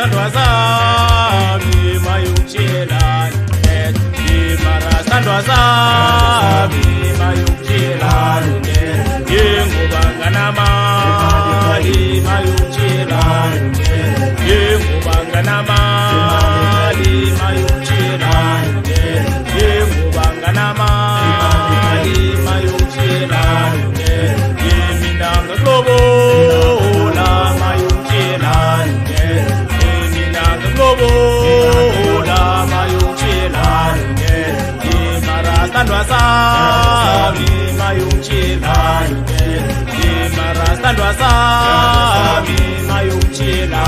Sandwa Sami Mayuchela Imara Sandwa Sami Mayuchela Yengu Banganama Mayuchela Yengu Banganama Mayuchela Yengu Banganama Mayuchela Yeminanga Globo Sandwa Sami Mayuchela Imara Sandwa Sami Mayuchela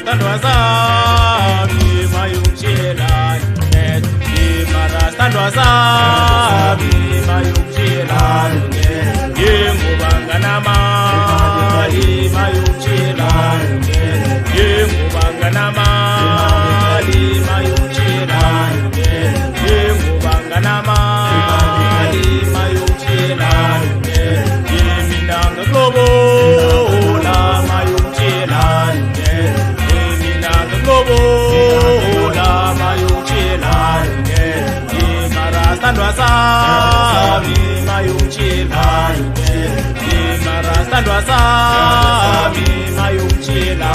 Sandwa Sami Mayuchela Imara Sandwa Sami Mayuchela Yengu Banganama Mayuchela Yengu Banganama Mayuchela Yengu Banganama Mayuchela Yeminanga Globo Sandwa Sami Mayuchela Imara Sandwa Sami Mayuchela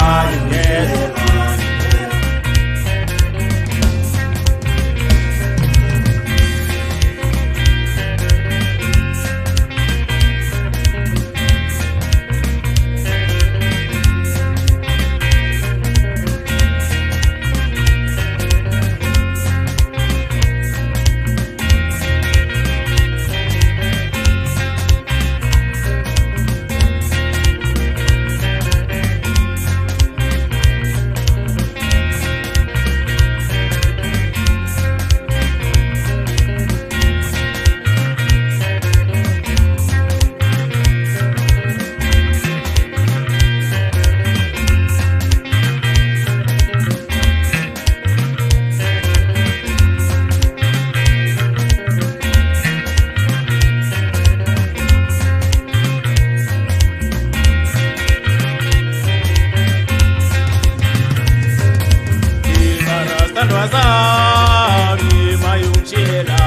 Sandwa Sami Mayuchela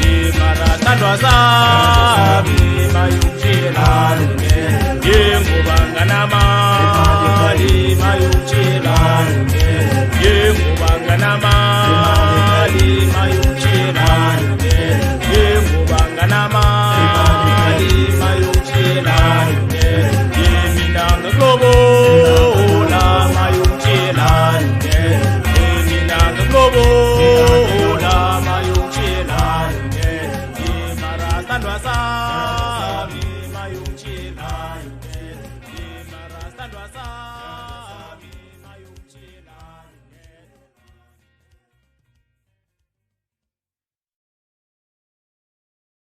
Imara Sandwa Sami Mayuchela Yengu Banganama Mayuchela Yengu Banganama Mayuchela Yengu Banganama Mayuchela Yeminanga Globo Sandwa Sami